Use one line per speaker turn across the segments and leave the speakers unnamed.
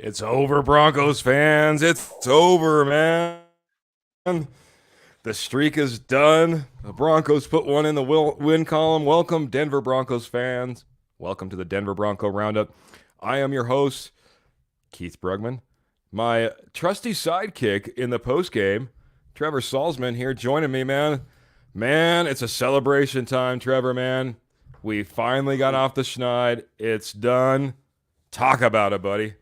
It's over, Broncos fans. It's over, man. The streak is done. The Broncos put one in the win column. Welcome, Denver Broncos fans. Welcome to the Denver Bronco Roundup. I am your host, Keith Brugman. My trusty sidekick in the postgame, Trevor Salzman here joining me, man. Man, it's a celebration time, Trevor, man. We finally got off the schneid. It's done. Talk about it, buddy.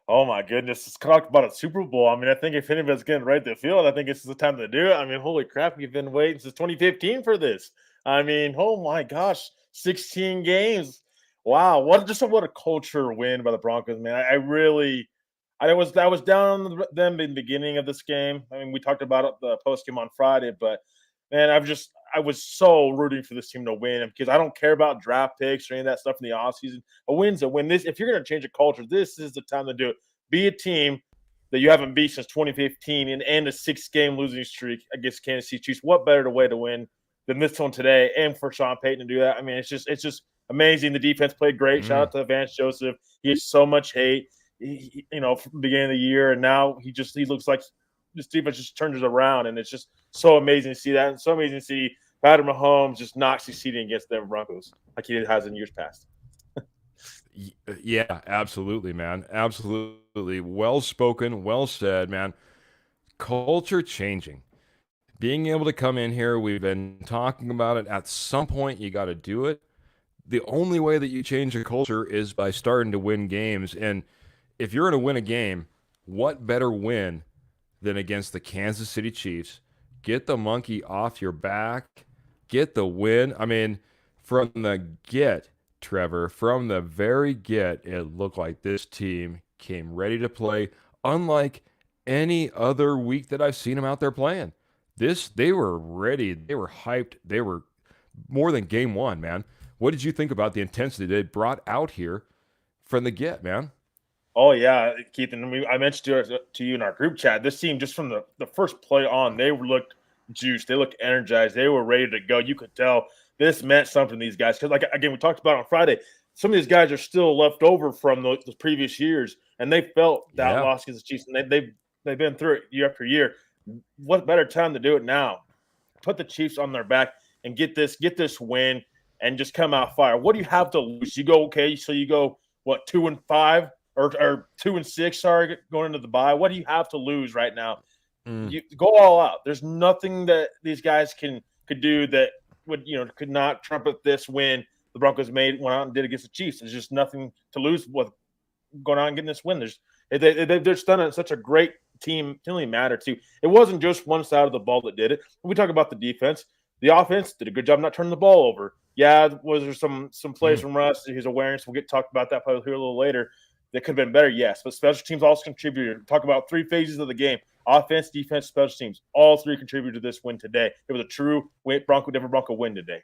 Oh my goodness, let's talk about a Super Bowl. I mean, I think if anybody's getting right to the field, I think it's the time to do it. I mean, holy crap, we've been waiting since 2015 for this. I mean, oh my gosh, 16 games. Wow, what a culture win by the Broncos, man. I was down on them in the beginning of this game. I mean, we talked about it, the post game on Friday, but man, I was so rooting for this team to win because I don't care about draft picks or any of that stuff in the offseason. A win's a win. If you're going to change a culture, this is the time to do it. Be a team that you haven't beat since 2015 and end a 6-game losing streak against Kansas City Chiefs. What better way to win than this one today? And for Sean Payton to do that, I mean, it's just amazing. The defense played great. Shout out to Vance Joseph. He has so much hate, from the beginning of the year, and now he looks like this defense just turns it around, and it's just so amazing to see that, and so amazing to see Patrick Mahomes just not succeeding against the Broncos like he has in years past.
Yeah, absolutely, man. Absolutely. Well spoken, well said, man. Culture changing. Being able to come in here, we've been talking about it. At some point, you got to do it. The only way that you change a culture is by starting to win games. And if you're going to win a game, what better win than against the Kansas City Chiefs? Get the monkey off your back, get the win. I mean, from the get, Trevor, from the very get, it looked like this team came ready to play, unlike any other week that I've seen them out there playing. They were ready, they were hyped, they were more than game one, man. What did you think about the intensity they brought out here from the get, man?
Oh yeah, Keith, and I mentioned to you in our group chat. This team, just from the first play on, they looked juiced, they looked energized, they were ready to go. You could tell this meant something to these guys because, like again, we talked about on Friday. Some of these guys are still left over from the previous years, and they felt that
Yeah.
loss against the Chiefs, and they've been through it year after year. What better time to do it now? Put the Chiefs on their back and get this win and just come out fire. What do you have to lose? You go okay, so you go what 2-5 or 2-6? Sorry, going into the bye. What do you have to lose right now?
Mm.
You go all out. There's nothing that these guys could do that could not trumpet this win the Broncos went out and did against the Chiefs. There's just nothing to lose with going out and getting this win. They've just done such a great team. It didn't really matter too. It wasn't just one side of the ball that did it. When we talk about the defense, the offense did a good job not turning the ball over. Yeah, was there some plays
Mm.
from Russ, his awareness? We'll get talked about that probably here a little later. That could have been better, yes. But special teams also contributed. Talk about 3 phases of the game: offense, defense, special teams. All 3 contributed to this win today. It was a true Denver Bronco win today.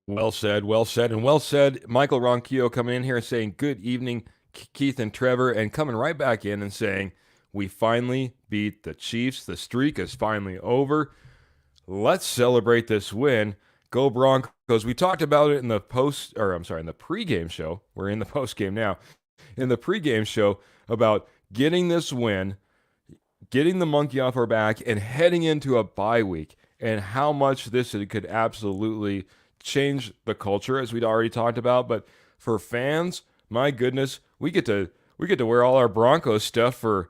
Well said, well said, and well said. Michael Ronquillo coming in here and saying, good evening, Keith and Trevor, and coming right back in and saying, we finally beat the Chiefs. The streak is finally over. Let's celebrate this win. Go Broncos. We talked about it in the in the pregame show. We're in the postgame now. In the pregame show about getting this win, getting the monkey off our back, and heading into a bye week, and how much this could absolutely change the culture, as we'd already talked about. But for fans, my goodness, we get to wear all our Broncos stuff for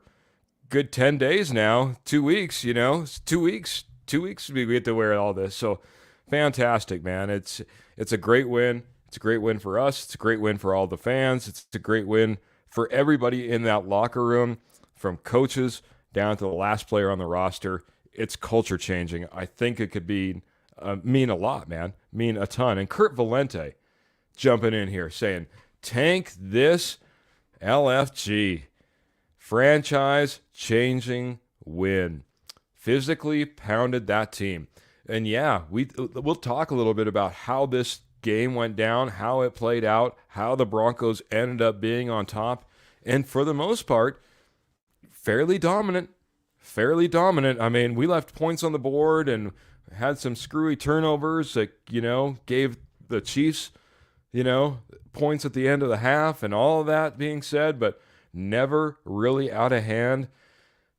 good 10 days now, 2 weeks. It's 2 weeks. 2 weeks we get to wear all this. So fantastic, man. It's a great win. It's a great win for us. It's a great win for all the fans. It's a great win for everybody in that locker room, from coaches down to the last player on the roster. It's culture changing. I think it could be mean a lot, man. Mean a ton. And Kurt Valente jumping in here saying, tank this LFG. Franchise changing win. Physically pounded that team. And yeah, we'll talk a little bit about how this game went down, how it played out, how the Broncos ended up being on top. And for the most part, fairly dominant. Fairly dominant. I mean, we left points on the board and had some screwy turnovers that, gave the Chiefs points at the end of the half and all of that being said, but never really out of hand.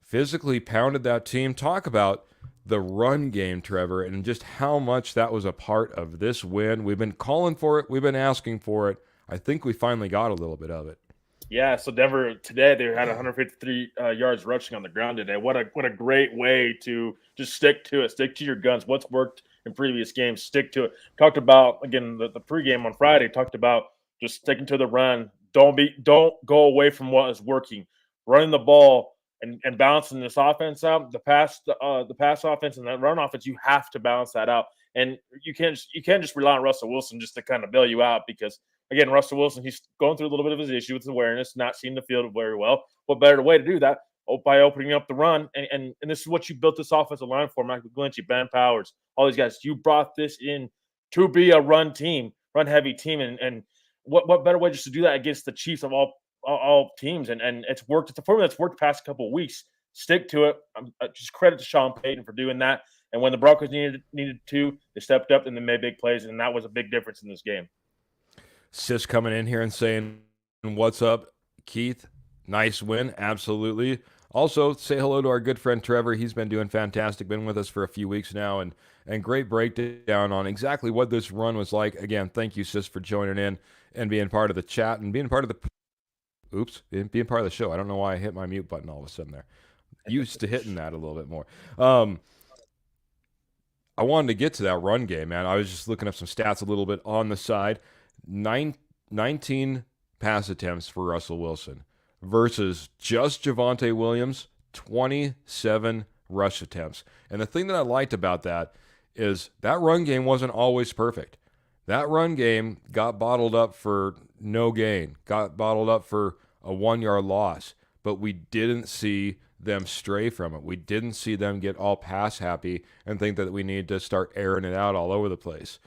Physically pounded that team. Talk about the run game, Trevor, and just how much that was a part of this win. We've been calling for it. We've been asking for it. I think we finally got a little bit of it.
Yeah, so Denver today they had 153 yards rushing on the ground today. What a great way to just stick to it, stick to your guns. What's worked in previous games, stick to it. Talked about again the pregame on Friday. Talked about just sticking to the run. Don't go away from what is working. Running the ball and balancing this offense out. The pass offense and that run offense. You have to balance that out, and you can't just rely on Russell Wilson just to kind of bail you out because again, Russell Wilson, he's going through a little bit of his issue with his awareness, not seeing the field very well. What better way to do that? By opening up the run. And this is what you built this offensive line for, Michael Glinchey, Ben Powers, all these guys. You brought this in to be a run team, run heavy team. And what better way just to do that against the Chiefs of all teams? And it's worked. It's a formula that's worked the past couple of weeks. Stick to it. Just credit to Sean Payton for doing that. And when the Broncos needed to, they stepped up and they made big plays. And that was a big difference in this game.
Sis coming in here and saying, "What's up, Keith? Nice win. Absolutely." Also, say hello to our good friend Trevor. He's been doing fantastic, been with us for a few weeks now, and great breakdown on exactly what this run was like. Again, thank you, Sis, for joining in and being part of the chat and being part of being part of the show. I don't know why I hit my mute button all of a sudden there. Used to hitting that a little bit more. I wanted to get to that run game, man. I was just looking up some stats a little bit on the side. 19 pass attempts for Russell Wilson versus just Javonte Williams, 27 rush attempts. And the thing that I liked about that is that run game wasn't always perfect. That run game got bottled up for no gain, got bottled up for a 1-yard loss, but we didn't see them stray from it. We didn't see them get all pass happy and think that we need to start airing it out all over the place.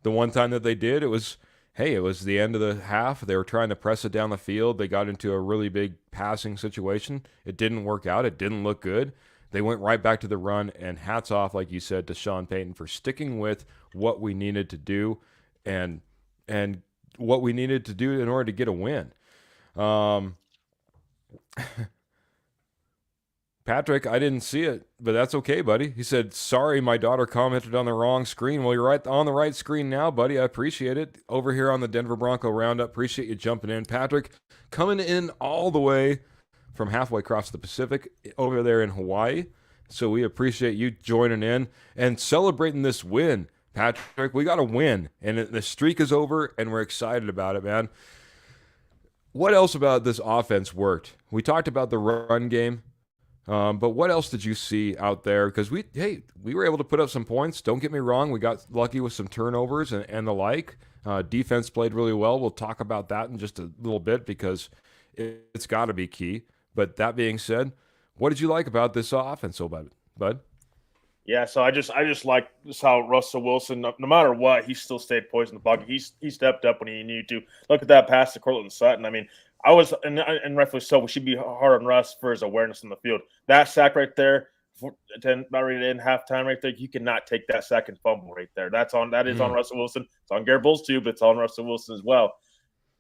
The one time that they did, it was the end of the half. They were trying to press it down the field. They got into a really big passing situation. It didn't work out. It didn't look good. They went right back to the run, and hats off, like you said, to Sean Payton for sticking with what we needed to do and what we needed to do in order to get a win. Patrick, I didn't see it, but that's okay, buddy. He said, "Sorry, my daughter commented on the wrong screen." Well, you're right on the right screen now, buddy. I appreciate it. Over here on the Denver Bronco Roundup, appreciate you jumping in. Patrick, coming in all the way from halfway across the Pacific over there in Hawaii. So we appreciate you joining in and celebrating this win. Patrick, we got a win, and the streak is over, and we're excited about it, man. What else about this offense worked? We talked about the run game. But what else did you see out there? Because we were able to put up some points. Don't get me wrong. We got lucky with some turnovers and the like. Defense played really well. We'll talk about that in just a little bit because it's got to be key. But that being said, what did you like about this offense, bud?
Yeah, so I just like just how Russell Wilson, no matter what, he still stayed poised in the pocket. He stepped up when he needed to. Look at that pass to Cortland Sutton. I mean, and rightfully so, we should be hard on Russ for his awareness in the field. That sack right there, about ready to end halftime right there, you cannot take that sack and fumble right there. That is on Russell Wilson. It's on Garrett Bowles too, but it's on Russell Wilson as well.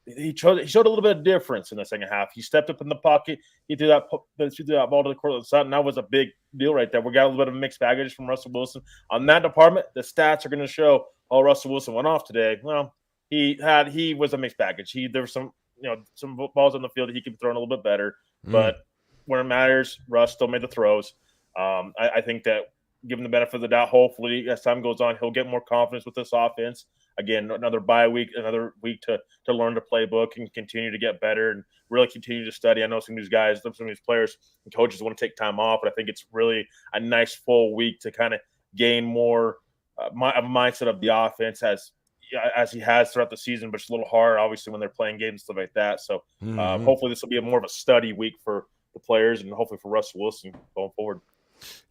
He showed a little bit of difference in the second half. He stepped up in the pocket. He threw that ball to the Cortland Sutton. That was a big deal right there. We got a little bit of mixed baggage from Russell Wilson on that department. The stats are going to show. Oh, Russell Wilson went off today. Well, he was a mixed baggage. There was some balls on the field that he could be throwing a little bit better, but when it matters, Russ still made the throws. I think that given the benefit of the doubt, hopefully as time goes on, he'll get more confidence with this offense. Again, another bye week, another week to learn the playbook and continue to get better and really continue to study. I know some of these guys, some of these players and coaches want to take time off, but I think it's really a nice full week to kind of gain more a mindset of the offense as he has throughout the season, but it's a little hard, obviously, when they're playing games and stuff like that. So hopefully this will be more of a study week for the players and hopefully for Russell Wilson going forward.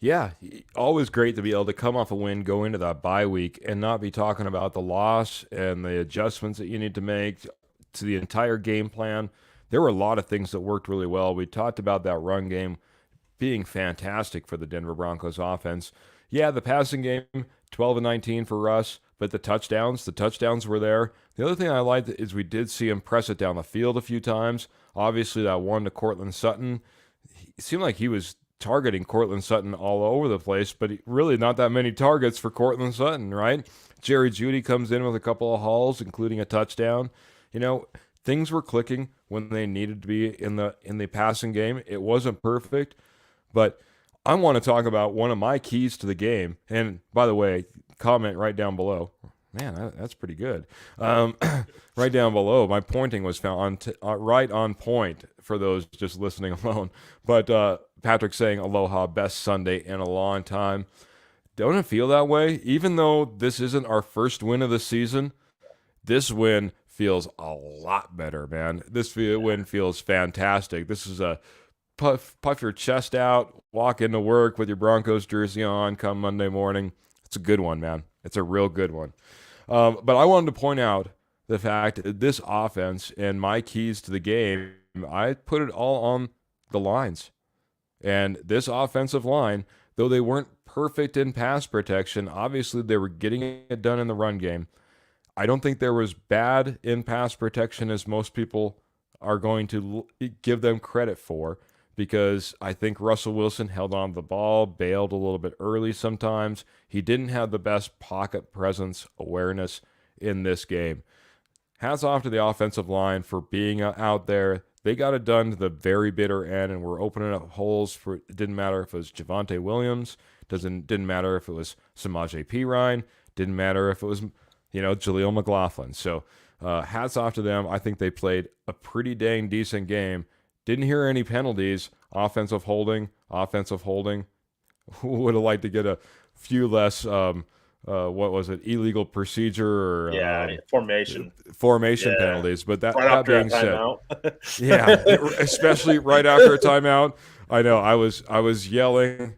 Yeah, always great to be able to come off a win, go into that bye week, and not be talking about the loss and the adjustments that you need to make to the entire game plan. There were a lot of things that worked really well. We talked about that run game being fantastic for the Denver Broncos offense. Yeah, the passing game, 12 and 19 for Russ, but the touchdowns were there. The other thing I liked is we did see him press it down the field a few times. Obviously, that one to Cortland Sutton, it seemed like he was targeting Cortland Sutton all over the place, but really not that many targets for Cortland Sutton, right? Jerry Jeudy comes in with a couple of hauls, including a touchdown. You know, things were clicking when they needed to be in the passing game. It wasn't perfect, but I want to talk about one of my keys to the game. And by the way, comment right down below. Man, that's pretty good. Right down below, my pointing was found right on point for those just listening alone. But Patrick saying aloha, best Sunday in a long time. Don't it feel that way? Even though this isn't our first win of the season, this win feels a lot better, man. This win feels fantastic. This is a puff your chest out, walk into work with your Broncos jersey on come Monday morning. It's a good one, man. It's a real good one. But I wanted to point out the fact that this offense and my keys to the game, I put it all on the lines. And this offensive line, though they weren't perfect in pass protection, obviously they were getting it done in the run game. I don't think there was bad in pass protection as most people are going to give them credit for, because I think Russell Wilson held on to the ball, bailed a little bit early sometimes. He didn't have the best pocket presence awareness in this game. Hats off to the offensive line for being out there. They got it done to the very bitter end, and we're opening up holes for. It didn't matter if it was Javonte Williams. Didn't matter if it was Samaje Perine. Didn't matter if it was, Jaleel McLaughlin. So hats off to them. I think they played a pretty dang decent game. Didn't hear any penalties. Offensive holding. Would have liked to get a few less. What was it? Illegal procedure or
formation
penalties. But that,
right
that being said,
yeah,
especially right after a timeout. I know I was yelling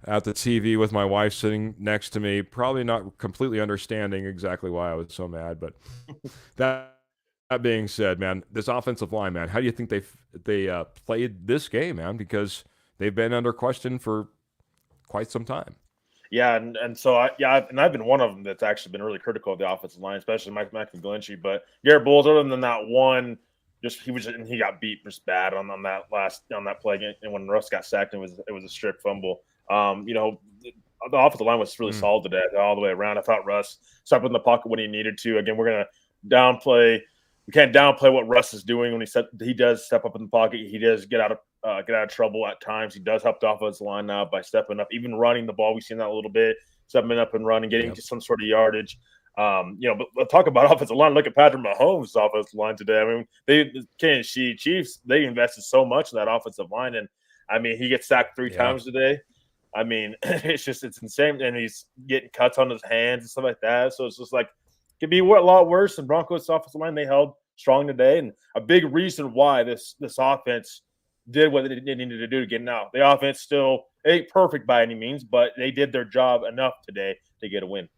at the TV with my wife sitting next to me, probably not completely understanding exactly why I was so mad. But that being said, man, this offensive line, man, how do you think they played this game, man? Because they've been under question for quite some time.
Yeah, and so I've been one of them that's actually been really critical of the offensive line, especially Mike McGlinchey. But Garrett Bowles, other than that one, he got beat just bad on that play, and when Russ got sacked, it was a strip fumble. The offensive line was really solid today, all the way around. I thought Russ stepped in the pocket when he needed to. Again, we're gonna downplay. We can't downplay what Russ is doing when he does step up in the pocket. He does get out of trouble at times. He does help the offensive line now by stepping up, even running the ball. We've seen that a little bit, stepping up and running, getting to some sort of yardage. But talk about offensive line. Look at Patrick Mahomes' offensive line today. I mean, the Kansas City Chiefs, they invested so much in that offensive line, and I mean, he gets sacked 3 times today. I mean, it's insane, and he's getting cuts on his hands and stuff like that. So it's just like it could be a lot worse. And Broncos' offensive line, they held strong today, and a big reason why this offense did what they needed to do to get out. The offense still ain't perfect by any means, but they did their job enough today to get a win.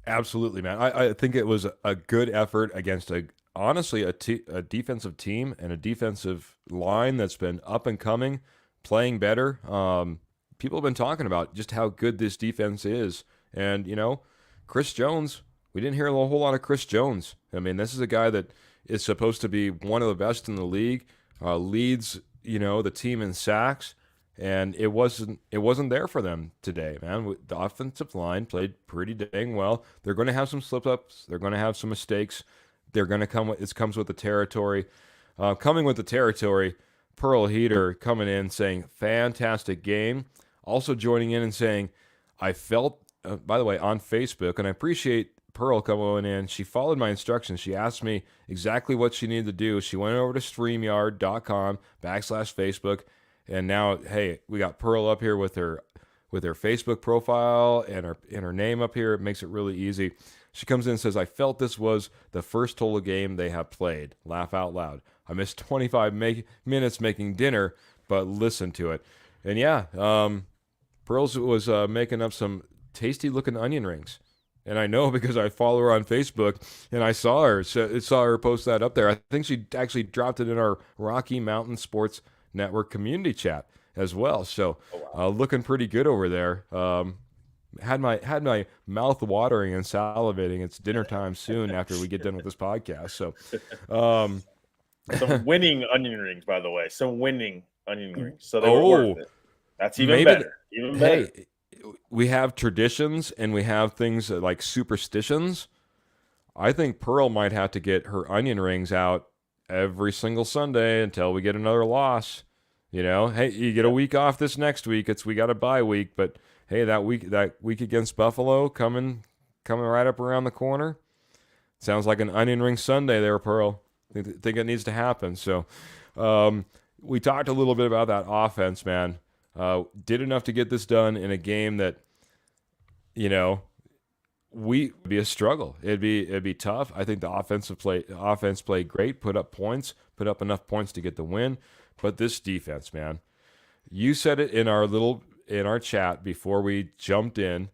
Absolutely, man. I think it was a good effort against honestly a defensive team and a defensive line that's been up and coming, playing better. People have been talking about just how good this defense is, and Chris Jones. We didn't hear a whole lot of Chris Jones. I mean, this is a guy that is supposed to be one of the best in the league, leads the team in sacks, and it wasn't there for them today, man. The offensive line played pretty dang well. They're going to have some slip-ups. They're going to have some mistakes. They're going to come. It comes with the territory. Coming with the territory, Pearl Heater coming in saying, fantastic game. Also joining in and saying, I felt, by the way, on Facebook, and I appreciate Pearl coming in. She followed my instructions. She asked me exactly what she needed to do. She went over to StreamYard.com/Facebook. And now, hey, we got Pearl up here with her Facebook profile and her name up here. It makes it really easy. She comes in and says, I felt this was the first total game they have played. Laugh out loud. I missed 25 minutes making dinner, but listen to it. And yeah, Pearls was making up some tasty-looking onion rings. And I know because I follow her on Facebook, and I saw her post that up there. I think she actually dropped it in our Rocky Mountain Sports Network community chat as well. So looking pretty good over there. had my mouth watering and salivating. It's dinner time soon after we get done with this podcast. So, um,
Some winning onion rings, by the way. Some winning onion rings. So they were worth
oh,
it. That's even
maybe.
better. Even better.
Hey, we have traditions and we have things like superstitions. I think Pearl might have to get her onion rings out every single Sunday until we get another loss. Hey, you get a week off this next week. We got a bye week, but hey, that week against Buffalo coming right up around the corner. Sounds like an onion ring Sunday there, Pearl. Think it needs to happen. So, we talked a little bit about that offense, man. Did enough to get this done in a game that, we be a struggle. It'd be tough. I think the offense played great, put up enough points to get the win. But this defense, man, you said it in our chat before we jumped in.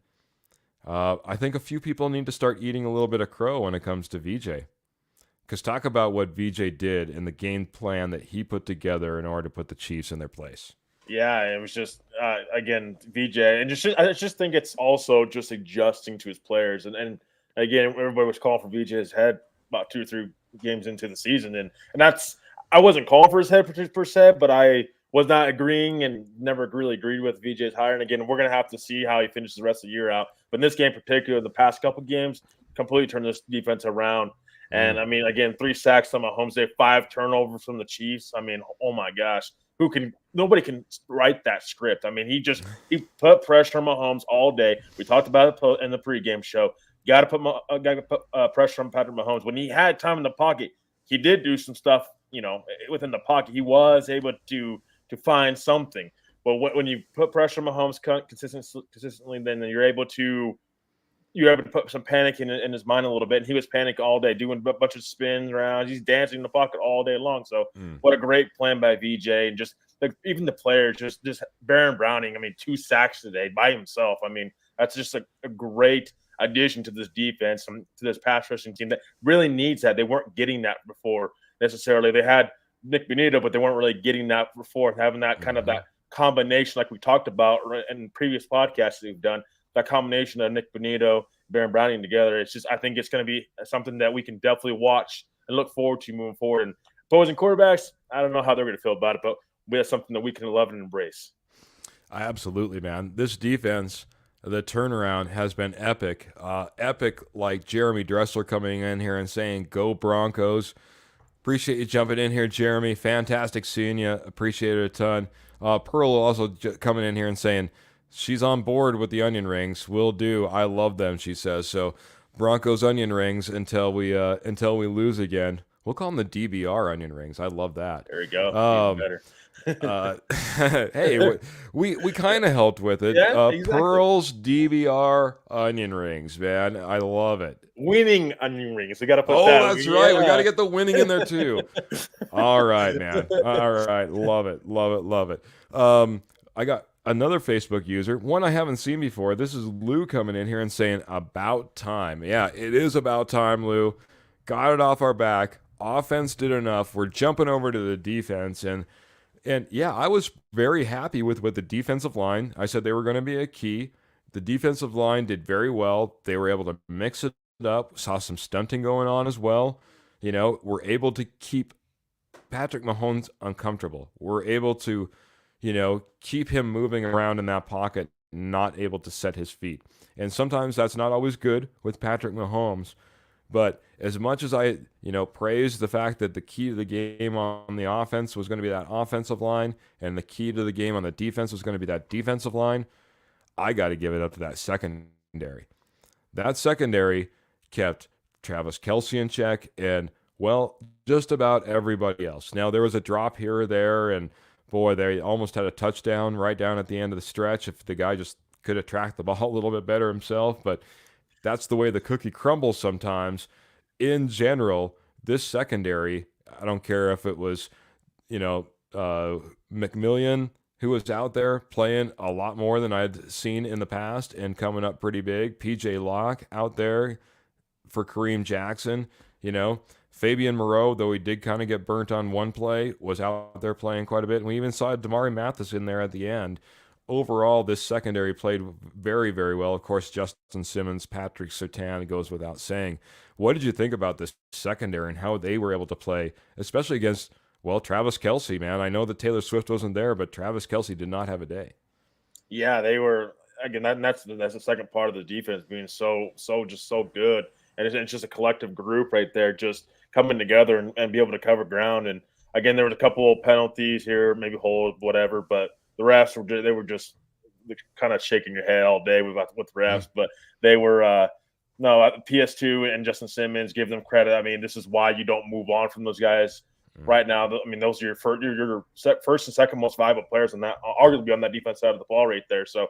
I think a few people need to start eating a little bit of crow when it comes to VJ. Because talk about what VJ did and the game plan that he put together in order to put the Chiefs in their place.
Yeah, it was just again VJ, and I just think it's also just adjusting to his players, and again everybody was calling for VJ's head about 2 or 3 games into the season, and that's I wasn't calling for his head per se, but I was not agreeing and never really agreed with VJ's hire. And again, we're gonna have to see how he finishes the rest of the year out. But in this game in particular, the past couple games completely turned this defense around. And I mean, again, 3 sacks on Mahomes. They have 5 turnovers from the Chiefs. I mean, oh my gosh, nobody can write that script. I mean, he put pressure on Mahomes all day. We talked about it in the pregame show. Got to put pressure on Patrick Mahomes when he had time in the pocket. He did do some stuff, within the pocket. He was able to find something. But when you put pressure on Mahomes consistently, then you're able to put some panic in his mind a little bit. And he was panicked all day, doing a bunch of spins around. He's dancing in the pocket all day long. So what a great plan by VJ. And just even the players, just Baron Browning, I mean, 2 sacks today by himself. I mean, that's just a great addition to this defense, to this pass rushing team that really needs that. They weren't getting that before necessarily. They had Nick Bonito, but they weren't really getting that before, having that kind of that combination like we talked about in previous podcasts that we've done. That combination of Nick Bonito, Baron Browning together, I think it's going to be something that we can definitely watch and look forward to moving forward. And opposing quarterbacks, I don't know how they're going to feel about it, but we have something that we can love and embrace.
Absolutely, man. This defense, the turnaround has been epic. Epic like Jeremy Dressler coming in here and saying, "Go Broncos." Appreciate you jumping in here, Jeremy. Fantastic seeing you. Appreciate it a ton. Pearl also coming in here and saying, she's on board with the onion rings. Will do. I love them, she says. So Broncos onion rings until we lose again. We'll call them the DBR onion rings. I love that.
There you go. Better.
Hey, we kind of helped with it.
Yeah, exactly.
Pearl's DBR onion rings, man. I love it.
Winning onion rings. We got to put that.
Oh, that's right. We got to get the winning in there too. All right, man. All right. Love it. Love it. Love it. I got another Facebook user, one I haven't seen before. This is Lou coming in here and saying, about time. Yeah, it is about time, Lou. Got it off our back. Offense did enough. We're jumping over to the defense. And yeah, I was very happy with the defensive line. I said they were going to be a key. The defensive line did very well. They were able to mix it up. Saw some stunting going on as well. We're able to keep Patrick Mahomes uncomfortable. We're able to keep him moving around in that pocket, not able to set his feet. And sometimes that's not always good with Patrick Mahomes. But as much as I, praise the fact that the key to the game on the offense was going to be that offensive line, and the key to the game on the defense was going to be that defensive line, I got to give it up to that secondary. That secondary kept Travis Kelce in check and, well, just about everybody else. Now, there was a drop here or there, and boy, they almost had a touchdown right down at the end of the stretch if the guy just could have tracked the ball a little bit better himself. But that's the way the cookie crumbles sometimes. In general, this secondary, I don't care if it was, McMillian, who was out there playing a lot more than I'd seen in the past and coming up pretty big. PJ Locke out there for Kareem Jackson, Fabian Moreau, though he did kind of get burnt on one play, was out there playing quite a bit. And we even saw Damari Mathis in there at the end. overall, this secondary played very, very well. Of course, Justin Simmons, Patrick Surtain goes without saying. What did you think about this secondary and how they were able to play, especially against, well, Travis Kelce, man? I know that Taylor Swift wasn't there, but Travis Kelce did not have a day.
Yeah, they were again. That's the second part of the defense being just so good, and it's just a collective group right there, just coming together and be able to cover ground. And again, there was a couple of penalties here, maybe hold whatever, but the refs were just kind of shaking your head all day with refs, but they were. No, PS2 and Justin Simmons, give them credit. I mean, this is why you don't move on from those guys right now. I mean, those are your first and second most valuable players on that, arguably on that defense side of the ball right there. So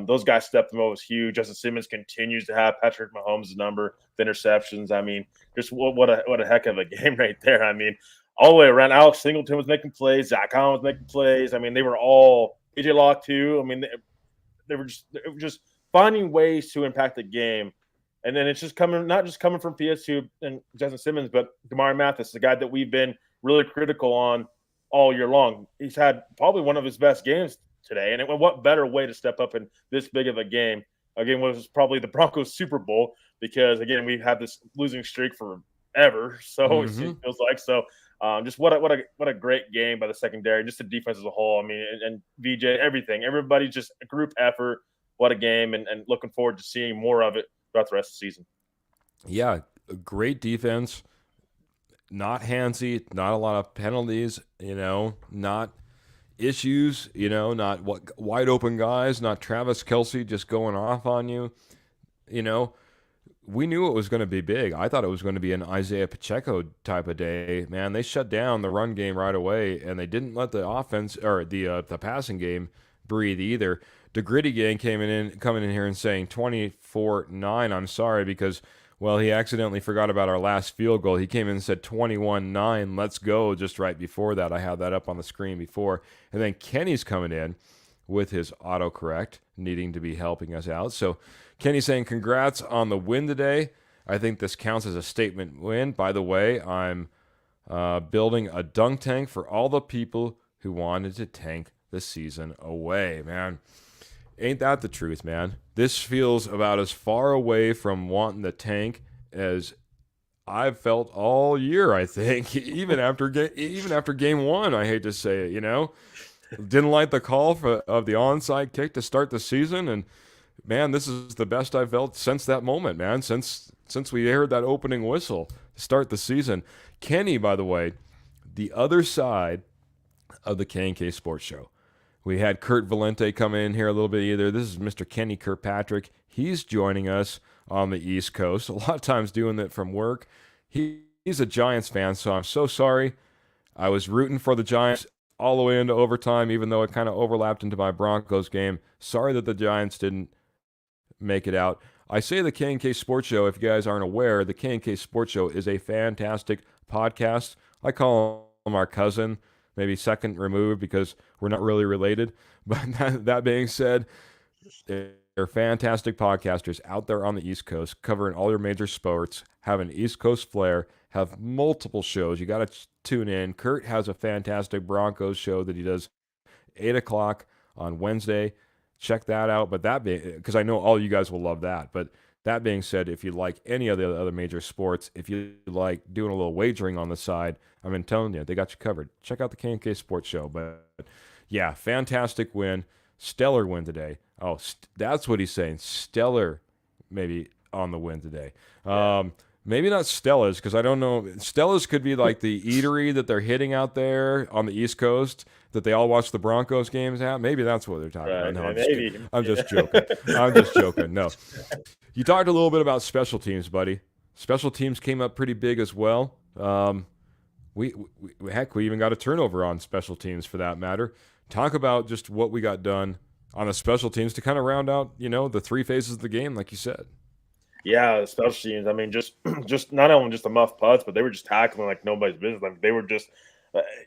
those guys stepped them over was huge. Justin Simmons continues to have Patrick Mahomes' number, the interceptions. I mean, just what a heck of a game right there. I mean, all the way around. Alex Singleton was making plays. Zach Allen was making plays. I mean, they were all AJ Locke too. I mean, they were just finding ways to impact the game. And then it's just not just coming from PS2 and Justin Simmons, but Damari Mathis, the guy that we've been really critical on all year long. He's had probably one of his best games today. And what better way to step up in this big of a game? Again, was probably the Broncos Super Bowl because, again, we've had this losing streak forever. So it feels like. So just what a great game by the secondary, just the defense as a whole. I mean, and VJ, everything. Everybody's just a group effort. What a game, and looking forward to seeing more of it throughout the rest of the season.
Yeah, great defense. Not handsy, not a lot of penalties, not issues, not wide open guys, not Travis Kelce just going off on you. We knew it was going to be big. I thought it was going to be an Isaiah Pacheco type of day. Man, they shut down the run game right away, and they didn't let the offense or the passing game breathe either. The Gritty Gang coming in here and saying 24-9. I'm sorry because, well, he accidentally forgot about our last field goal. He came in and said 21-9. Let's go. Just right before that, I have that up on the screen before. And then Kenny's coming in with his autocorrect, needing to be helping us out. So Kenny's saying congrats on the win today. I think this counts as a statement win. By the way, I'm building a dunk tank for all the people who wanted to tank the season away, man. Ain't that the truth, man? This feels about as far away from wanting the tank as I've felt all year, I think. even after game one, I hate to say it, Didn't like the call of the onside kick to start the season, and man, this is the best I've felt since that moment, man. Since we heard that opening whistle to start the season. Kenny, by the way, the other side of the K&K Sports Show. We had Kurt Valente come in here a little bit either. This is Mr. Kenny Kirkpatrick. He's joining us on the East Coast, a lot of times doing that from work. He's a Giants fan, so I'm so sorry. I was rooting for the Giants all the way into overtime, even though it kind of overlapped into my Broncos game. Sorry that the Giants didn't make it out. I say the K&K Sports Show, if you guys aren't aware, the K&K Sports Show is a fantastic podcast. I call him our cousin, maybe second removed because we're not really related. But that being said, they're fantastic podcasters out there on the East Coast, covering all your major sports, have an East Coast flair, have multiple shows. You got to tune in. Kurt has a fantastic Broncos show that he does 8 o'clock on Wednesday. Check that out. But because I know all you guys will love that. But that being said, if you like any of the other major sports, if you like doing a little wagering on the side, I've been telling you, they got you covered. Check out the K&K Sports Show. But yeah, fantastic win. Stellar win today. Oh, that's what he's saying. Stellar maybe on the win today. Maybe not Stella's because I don't know. Stella's could be like the eatery that they're hitting out there on the East Coast that they all watch the Broncos games at. Maybe that's what they're talking about. No, I'm just joking. I'm just joking. No. You talked a little bit about special teams, buddy. Special teams came up pretty big as well. We even got a turnover on special teams for that matter. Talk about just what we got done on the special teams to kind of round out, the three phases of the game, like you said.
Yeah, the special teams. I mean, just not only just the muff putts, but they were just tackling like nobody's business. Like they were just,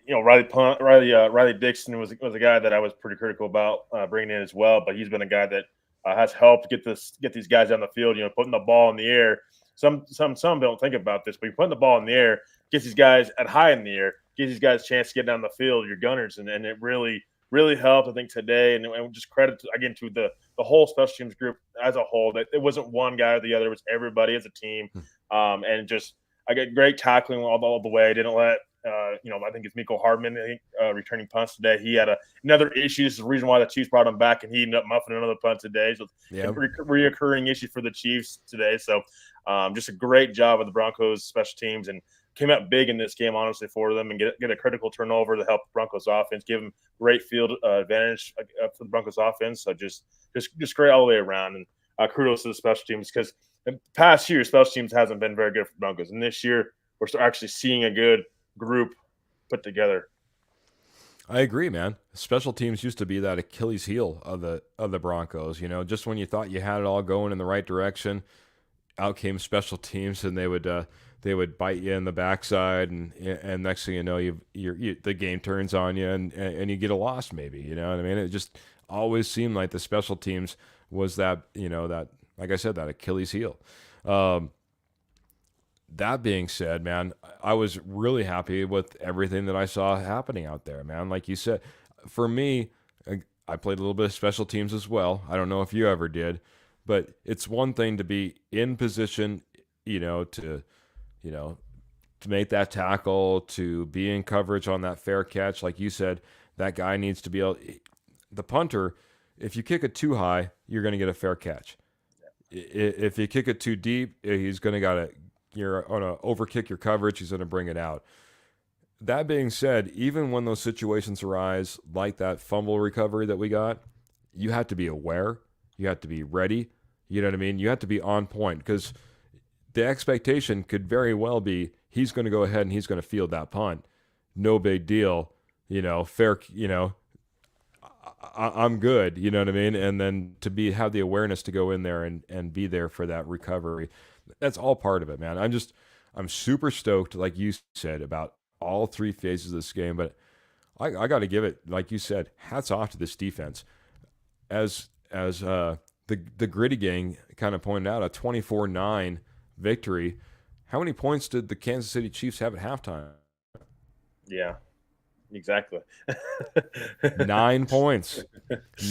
Riley Dixon was a guy that I was pretty critical about bringing in as well. But he's been a guy that has helped get these guys down the field. Putting the ball in the air. Some don't think about this, but you're putting the ball in the air, gets these guys at high in the air, gives these guys a chance to get down the field. Your gunners, and it really really helped, I think, today. And just credit, again, to the whole special teams group as a whole. That it wasn't one guy or the other. It was everybody as a team. And just I get great tackling all the way. Didn't let I think it's Miko Hardman, returning punts today. He had another issue. This is the reason why the Chiefs brought him back, and he ended up muffing another punt today. So reoccurring issue for the Chiefs today. So just a great job of the Broncos special teams, and came out big in this game, honestly, for them, and get a critical turnover to help the Broncos offense, give them great field advantage for the Broncos offense. So just great all the way around. And kudos to the special teams, because in past year, special teams hasn't been very good for the Broncos. And this year, we're actually seeing a good group put together.
I agree, man. Special teams used to be that Achilles heel of the Broncos. Just when you thought you had it all going in the right direction, out came special teams, and they would bite you in the backside, and next thing you know, the game turns on you, and you get a loss, maybe. You know what I mean? It just always seemed like the special teams was that, that, like I said, that Achilles heel. That being said, man, I was really happy with everything that I saw happening out there, man. Like you said, for me, I played a little bit of special teams as well. I don't know if you ever did, but it's one thing to be in position, to make that tackle, to be in coverage on that fair catch. Like you said, that guy needs to be able. The punter, if you kick it too high, you're going to get a fair catch. If you kick it too deep, he's going to you're going to overkick your coverage. He's going to bring it out. That being said, even when those situations arise, like that fumble recovery that we got, you have to be aware. You have to be ready. You know what I mean? You have to be on point, because the expectation could very well be he's going to go ahead and he's going to field that punt. No big deal. Fair, I'm good. You know what I mean? And then to have the awareness to go in there and be there for that recovery. That's all part of it, man. I'm super stoked, like you said, about all three phases of this game. But I got to give it, like you said, hats off to this defense. As the Gritty Gang kind of pointed out, a 24-9 victory. How many points did the Kansas City Chiefs have at halftime?
Yeah, exactly.
9 points.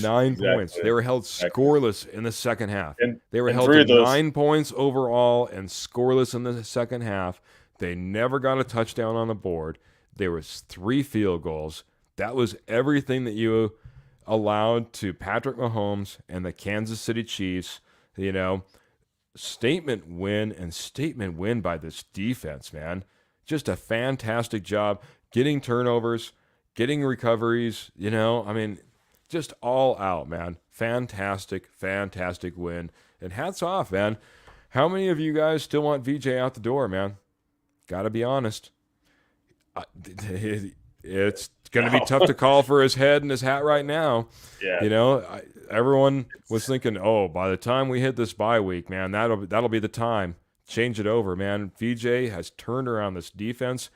9 points. They were held scoreless in the second half. They were held to 9 points overall and scoreless in the second half. They never got a touchdown on the board. There was 3 field goals. That was everything that you allowed to Patrick Mahomes and the Kansas City Chiefs. Statement win by this defense, man. Just a fantastic job getting turnovers, getting recoveries, just all out, man. Fantastic win. And hats off, man. How many of you guys still want VJ out the door, man? Gotta be honest. It's going to be tough to call for his head and his hat right now.
Yeah.
Everyone was thinking, by the time we hit this bye week, man, that'll be the time. Change it over, man. VJ has turned around this defense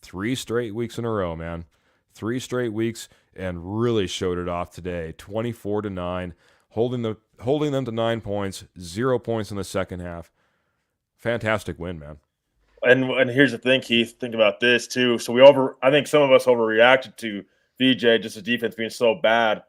3 straight weeks in a row, man. 3 straight weeks, and really showed it off today. 24-9, holding them to 9 points, 0 points in the second half. Fantastic win, man.
And here's the thing, Keith. Think about this too. So I think some of us overreacted to VJ, just the defense being so bad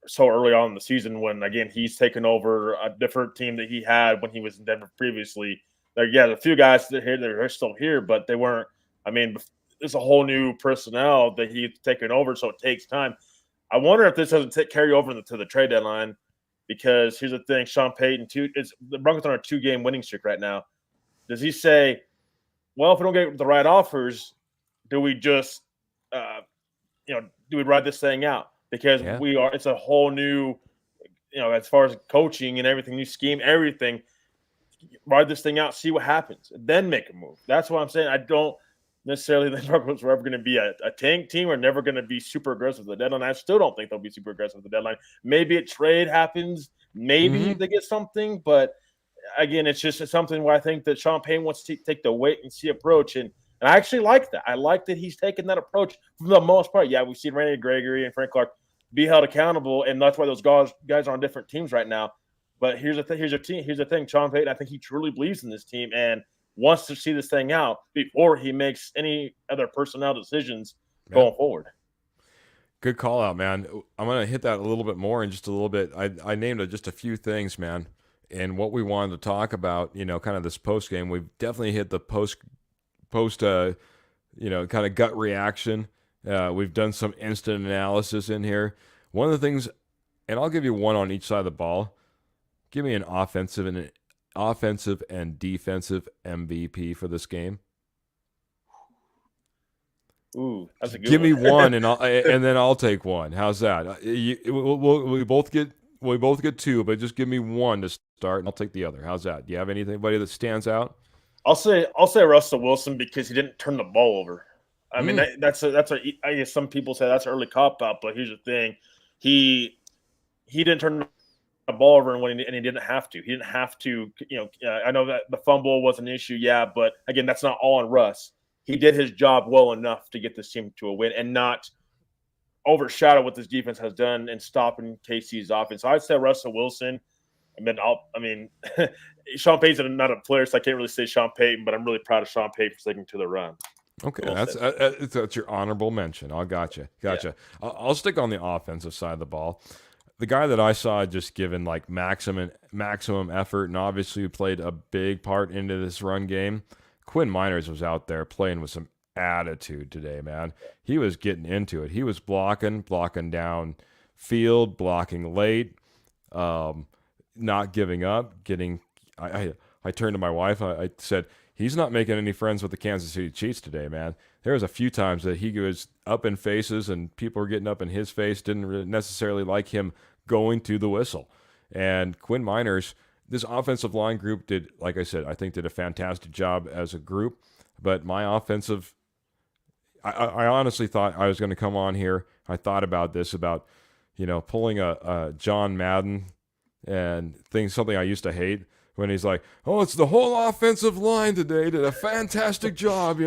so early on in the season, when again he's taken over a different team that he had when he was in Denver previously. There's a few guys that are still here, but they weren't. I mean, there's a whole new personnel that he's taken over, so it takes time. I wonder if this doesn't carry over to the trade deadline, because here's the thing: Sean Payton, the Broncos are on a 2-game winning streak right now. Does he say, well, if we don't get the right offers, do we just, do we ride this thing out? Because it's a whole new, as far as coaching and everything, new scheme, everything, ride this thing out, see what happens, and then make a move. That's what I'm saying. I don't necessarily think the Broncos are ever going to be a tank team, or never going to be super aggressive at the deadline. I still don't think they'll be super aggressive at the deadline. Maybe a trade happens. Maybe they get something, but again, it's something where I think that Sean Payton wants to take the wait and see approach, and I actually like that. I like that he's taken that approach for the most part. Yeah, we've seen Randy Gregory and Frank Clark be held accountable, and that's why those guys are on different teams right now. But here's the thing, Sean Payton, I think he truly believes in this team and wants to see this thing out before he makes any other personnel decisions going forward.
Good call out, man. I'm gonna hit that a little bit more in just a little bit. I named just a few things, man, and what we wanted to talk about. Kind of this post game. We've definitely hit the post. Kind of gut reaction. We've done some instant analysis in here. One of the things, and I'll give you one on each side of the ball. Give me an offensive and defensive MVP for this game.
Ooh, that's a good
Give
one.
me one, and then I'll take one. How's that? We both get two, but just give me one to start, and I'll take the other. How's that? Do you have anybody that stands out?
I'll say Russell Wilson because he didn't turn the ball over. I mean, that's I guess some people say that's an early cop out, but here's the thing: he didn't turn the ball over, and he didn't have to. He didn't have to. I know that the fumble was an issue, yeah, but again, that's not all on Russ. He did his job well enough to get this team to a win and not overshadow what this defense has done and stopping KC's offense. So I'd say Russell Wilson. And then Sean Payton's not a player, so I can't really say Sean Payton, but I'm really proud of Sean Payton for sticking to the run.
Okay, that's your honorable mention. I gotcha. Yeah. I'll stick on the offensive side of the ball. The guy that I saw just given like maximum effort, and obviously played a big part into this run game. Quinn Miners was out there playing with some attitude today, man. He was getting into it. He was blocking down field, blocking late. Not giving up, I turned to my wife. I said, he's not making any friends with the Kansas City Chiefs today, man. There was a few times that he was up in faces and people were getting up in his face, didn't really necessarily like him going to the whistle. And Quinn Miners, this offensive line group did, like I said, I think did a fantastic job as a group. But my offensive, I honestly thought I was going to come on here. I thought about this, about, pulling a John Madden and something I used to hate, when he's like, "Oh, it's the whole offensive line today did a fantastic job,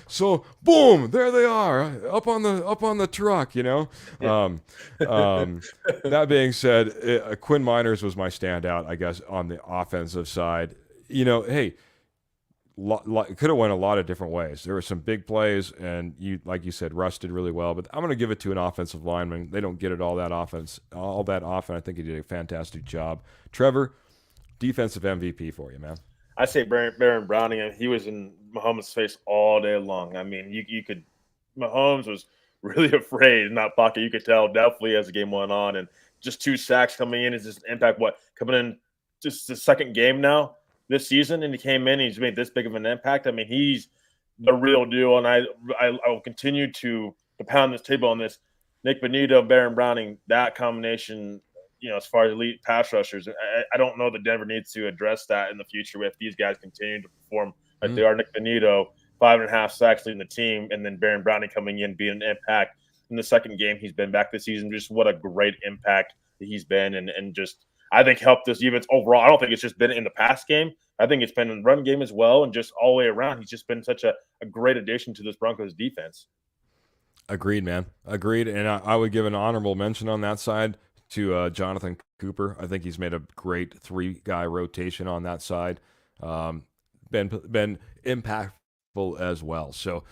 So boom, there they are, up on the truck, Yeah. That being said, Quinn Miners was my standout, I guess, on the offensive side. Hey, could have went a lot of different ways. There were some big plays, and like you said, Russ did really well. But I'm going to give it to an offensive lineman. They don't get it all that often. I think he did a fantastic job. Trevor, defensive MVP for you, man.
I say Baron Browning. He was in Mahomes' face all day long. I mean, you could. Mahomes was really afraid in that pocket. You could tell definitely as the game went on, and just 2 sacks coming in is just impact. Coming in just the second game now this season, and he came in, he's made this big of an impact. I mean, he's the real deal, and I will continue to pound this table on this. Nick Bonito, Baron Browning, that combination, as far as elite pass rushers, I don't know that Denver needs to address that in the future if these guys continue to perform like they are. Nick Bonito, 5.5 sacks leading the team, and then Baron Browning coming in, being an impact in the second game he's been back this season. Just what a great impact that he's been, and just I think helped this defense overall. I don't think it's just been in the pass game. I think it's been in the run game as well, and just all the way around. He's just been such a great addition to this Broncos defense.
Agreed, man. Agreed. And I would give an honorable mention on that side to Jonathan Cooper. I think he's made a great 3-guy rotation on that side. Been impactful as well. So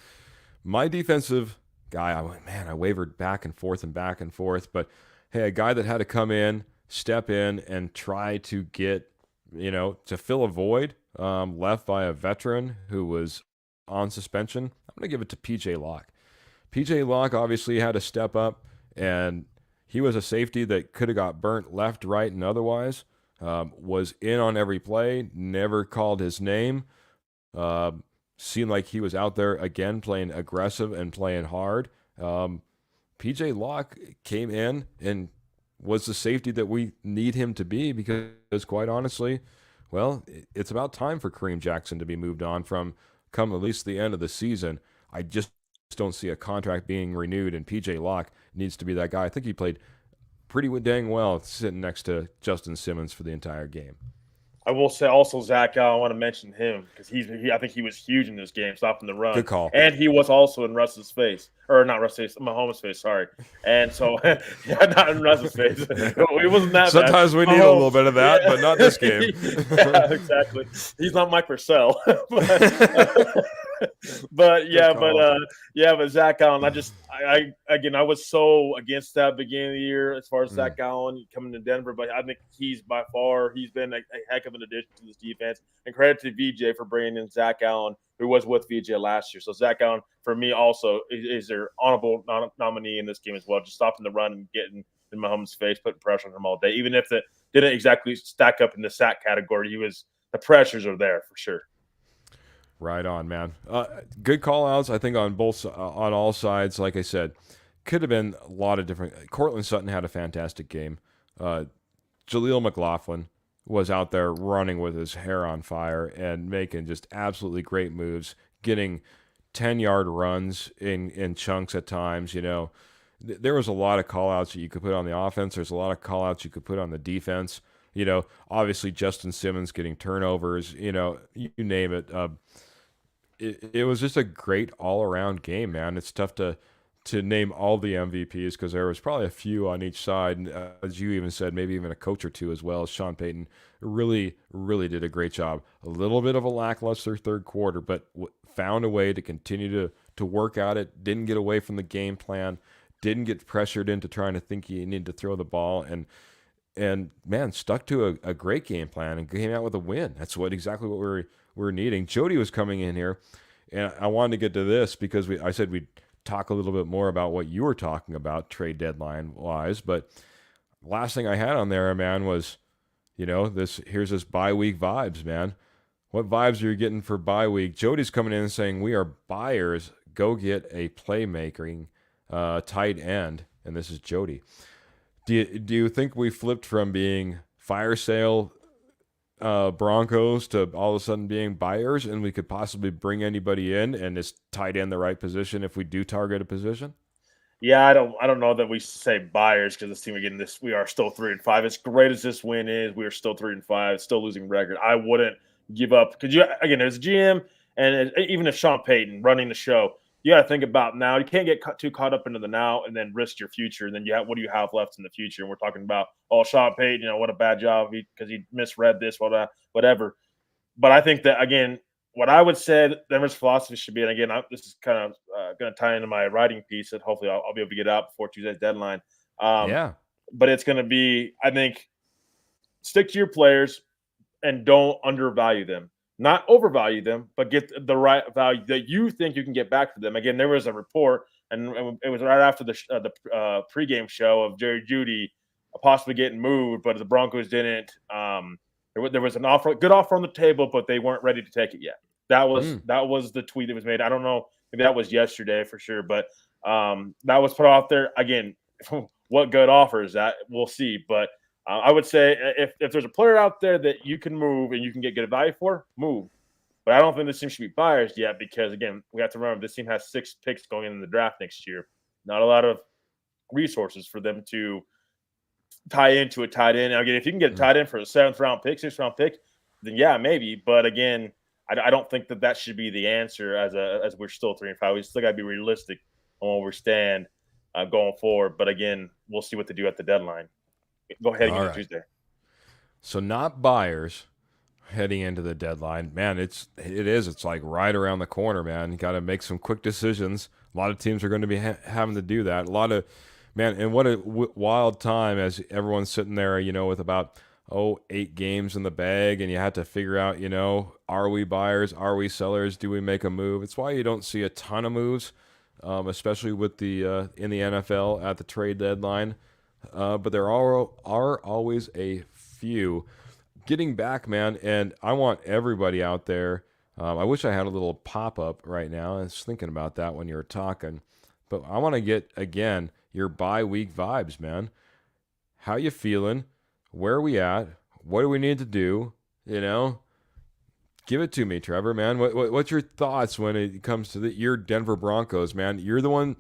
my defensive guy, I wavered back and forth. But, hey, a guy that had to come in, step in, and try to get, to fill a void left by a veteran who was on suspension. I'm going to give it to P.J. Locke. P.J. Locke obviously had to step up, and he was a safety that could have got burnt left, right, and otherwise. Was in on every play, never called his name. Seemed like he was out there again playing aggressive and playing hard. P.J. Locke came in and was the safety that we need him to be, because quite honestly, well, it's about time for Kareem Jackson to be moved on from come at least the end of the season. I just don't see a contract being renewed, and P.J. Locke needs to be that guy. I think he played pretty dang well sitting next to Justin Simmons for the entire game.
I will say also, Zach, I want to mention him because I think he was huge in this game, stopping the run.
Good call.
And he was also in Russ's face, or not Russ's face, Mahomes' face. Sorry. And so, yeah, not in Russ's face. It wasn't that.
Sometimes
bad.
We need a little bit of that, but not this game.
Yeah, exactly. He's not Mike Purcell. But
Good
yeah,
call.
but Zach Allen, I was so against that beginning of the year as far as Zach
Mm.
Allen coming to Denver, but I think he's been a heck of an addition to this defense. And credit to VJ for bringing in Zach Allen, who was with VJ last year. So Zach Allen, for me, also is their honorable nominee in this game as well, just stopping the run and getting in Mahomes' face, putting pressure on him all day. Even if it didn't exactly stack up in the sack category, the pressures are there for sure.
Right on, man. Good call outs, I think, on on all sides. Like I said, could have been a lot of different. Cortland Sutton had a fantastic game. Uh, Jaleel McLaughlin was out there running with his hair on fire and making just absolutely great moves, getting 10-yard runs in chunks at times. There was a lot of call outs that you could put on the offense. There's a lot of call outs you could put on the defense. Obviously Justin Simmons getting turnovers, you name it. It was just a great all around game, man. It's tough to name all the MVPs because there was probably a few on each side, and as you even said, maybe even a coach or two as well. Sean Payton really, really did a great job. A little bit of a lackluster third quarter, but found a way to continue to work at it. Didn't get away from the game plan. Didn't get pressured into trying to think he needed to throw the ball, and man, stuck to a great game plan and came out with a win. That's exactly what we're needing. Jody was coming in here, and I wanted to get to this because I said we'd talk a little bit more about what you were talking about trade deadline wise. But last thing I had on there, man, was here's this bye week vibes, man. What vibes are you getting for bye week? Jody's coming in and saying we are buyers. Go get a playmaking tight end, and this is Jody. Do you think we flipped from being fire sale Broncos to all of a sudden being buyers, and we could possibly bring anybody in and just tight end the right position if we do target a position?
Yeah, I don't know that we say buyers because this team again, we are still 3-5. As great as this win is, we are still 3-5, still losing record. I wouldn't give up because as a GM and even if Sean Payton running the show, you got to think about now. You can't get too caught up into the now and then risk your future. And then what do you have left in the future? And we're talking about Sean Payton, what a bad job because he misread this, whatever. But I think that again, what I would say Denver's philosophy should be, and again, this is kind of going to tie into my writing piece that hopefully I'll be able to get out before Tuesday's deadline.
Yeah.
But it's going to be, I think, stick to your players and don't undervalue them. Not overvalue them, but get the right value that you think you can get back for them. Again, there was a report, and it was right after the pregame show of Jerry Jeudy possibly getting moved, but the Broncos didn't. There was good offer on the table, but they weren't ready to take it yet. That was the tweet that was made. I don't know, maybe that was yesterday for sure, but that was put out there. Again, what good offer is that? We'll see. But I would say if there's a player out there that you can move and you can get good value for, move. But I don't think this team should be buyers yet because, again, we have to remember this team has 6 picks going in the draft next year. Not a lot of resources for them to tie into a tight end. Now, again, if you can get a tight end for a 7th round pick, 6th round pick, then yeah, maybe. But again, I don't think that should be the answer as we're still 3-5. We still got to be realistic on where we stand going forward. But again, we'll see what they do at the deadline. Go ahead and Tuesday.
So not buyers heading into the deadline. Man, it's like right around the corner, man. You got to make some quick decisions. A lot of teams are going to be having to do that. A lot of man, and what a wild time as everyone's sitting there, with about 8 games in the bag, and you have to figure out, are we buyers? Are we sellers? Do we make a move? It's why you don't see a ton of moves, especially with the in the NFL at the trade deadline. But there are always a few. Getting back, man, and I want everybody out there. I wish I had a little pop-up right now. I was thinking about that when you were talking. But I want to get, again, your bye-week vibes, man. How you feeling? Where are we at? What do we need to do? Give it to me, Trevor, man. What's your thoughts when it comes to your Denver Broncos, man? You're the one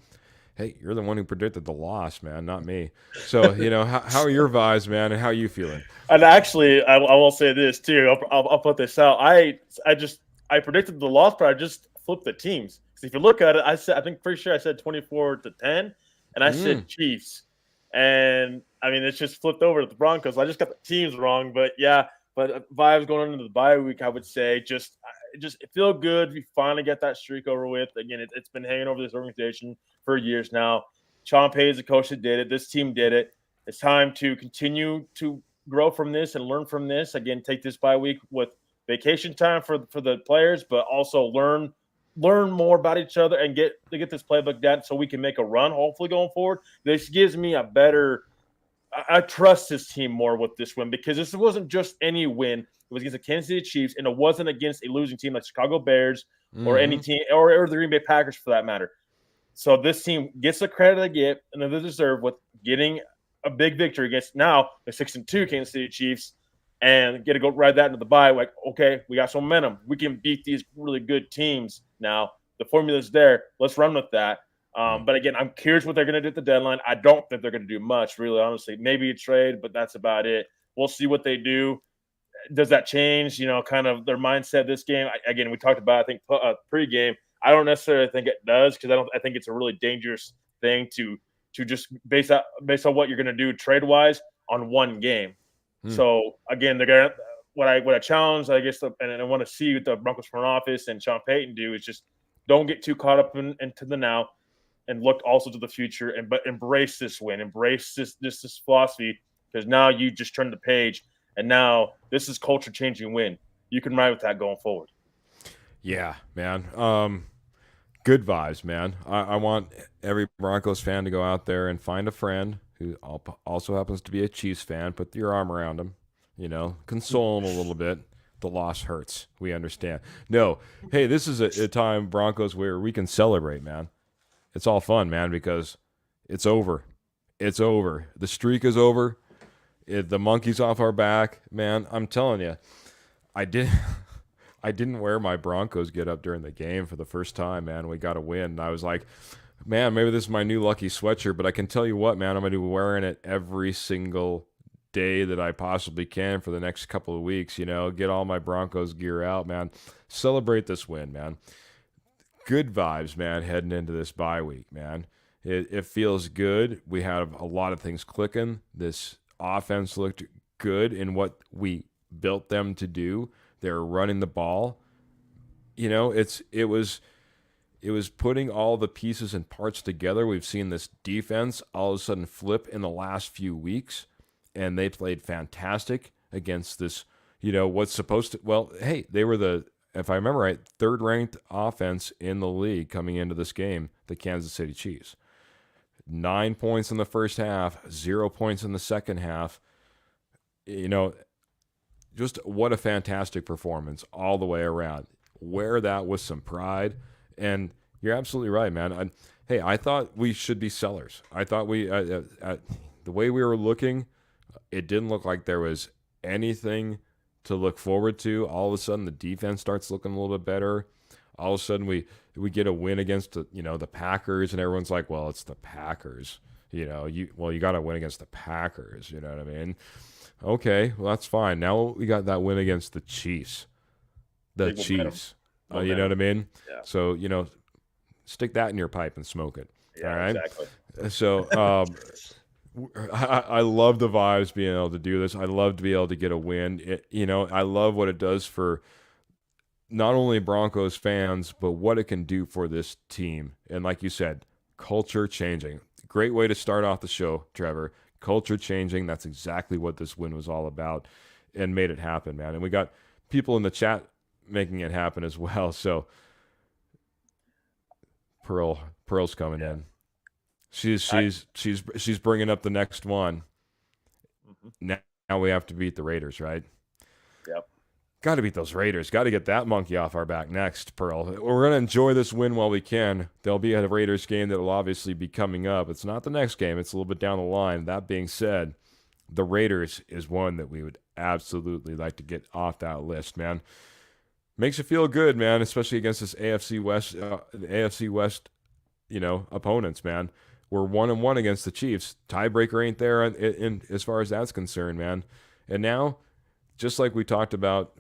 who predicted the loss, man, not me. So, how are your vibes, man, and how are you feeling?
And actually, I will say this too. I'll put this out. I predicted the loss, but I just flipped the teams. So if you look at it, I think pretty sure I said 24-10, and I said Chiefs. And I mean, it's just flipped over to the Broncos. I just got the teams wrong, but yeah. But vibes going into the bye week, I would say just it feel good. We finally get that streak over with. Again, it's been hanging over this organization for years now. Sean Payne is the coach that did it. This team did it. It's time to continue to grow from this and learn from this. Again, take this bye week with vacation time for the players, but also learn more about each other and get this playbook down so we can make a run. Hopefully, going forward, this gives me a better. I trust this team more with this win because this wasn't just any win. It was against the Kansas City Chiefs, and it wasn't against a losing team like Chicago Bears or any team or the Green Bay Packers for that matter. So this team gets the credit they get and they deserve with getting a big victory against now the 6-2 Kansas City Chiefs and get to go ride that into the bye. Like, okay, we got some momentum. We can beat these really good teams now. The formula's there. Let's run with that. But again, I'm curious what they're going to do at the deadline. I don't think they're going to do much, really, honestly. Maybe a trade, but that's about it. We'll see what they do. Does that change, kind of their mindset this game? Again, we talked about, I think, pregame. I don't necessarily think it does because I think it's a really dangerous thing to just based on what you're going to do trade-wise on one game. So, again, they're going to what I challenge, I guess, and I want to see what the Broncos front office and Sean Payton do is just don't get too caught up into the now. And look also to the future, but embrace this win, embrace this philosophy, because now you just turned the page, and now this is culture changing win. You can ride with that going forward.
Yeah, man. Good vibes, man. I want every Broncos fan to go out there and find a friend who also happens to be a Chiefs fan. Put your arm around him, console him a little bit. The loss hurts. We understand. No, hey, this is a time, Broncos, where we can celebrate, man. It's all fun, man, because it's over. It's over. The streak is over. The monkey's off our back, man. I'm telling you, I didn't wear my Broncos get up during the game for the first time, man. We got a win. And I was like, man, maybe this is my new lucky sweatshirt, but I can tell you what, man, I'm going to be wearing it every single day that I possibly can for the next couple of weeks, get all my Broncos gear out, man. Celebrate this win, man. Good vibes, man, heading into this bye week, man. It feels good. We have a lot of things clicking. This offense looked good in what we built them to do. They're running the ball. It was putting all the pieces and parts together. We've seen this defense all of a sudden flip in the last few weeks, and they played fantastic against this, what's supposed to – well, hey, they were if I remember right, third-ranked offense in the league coming into this game, the Kansas City Chiefs. 9 points in the first half, 0 points in the second half. Just what a fantastic performance all the way around. Wear that with some pride. And you're absolutely right, man. I thought we should be sellers. I thought the way we were looking, it didn't look like there was anything to look forward to. All of a sudden, the defense starts looking a little bit better. All of a sudden, we get a win against the Packers, and everyone's like, "Well, it's the Packers." You got to win against the Packers. You know what I mean? Okay, well that's fine. Now we got that win against the Chiefs. The Chiefs. You know what I mean? Yeah. So stick that in your pipe and smoke it.
Yeah,
all right.
Exactly.
So. I love the vibes being able to do this. I love to be able to get a win. I love what it does for not only Broncos fans, but what it can do for this team. And like you said, culture changing. Great way to start off the show, Trevor. Culture changing. That's exactly what this win was all about and made it happen, man. And we got people in the chat making it happen as well. So Pearl's coming in. She's bringing up the next one. Mm-hmm. Now we have to beat the Raiders, right?
Yep.
Got to beat those Raiders. Got to get that monkey off our back next, Pearl. We're going to enjoy this win while we can. There'll be a Raiders game that will obviously be coming up. It's not the next game. It's a little bit down the line. That being said, the Raiders is one that we would absolutely like to get off that list, man. Makes you feel good, man, especially against this AFC West, opponents, man. We're 1-1 against the Chiefs. Tiebreaker ain't there in as far as that's concerned, man. And now, just like we talked about,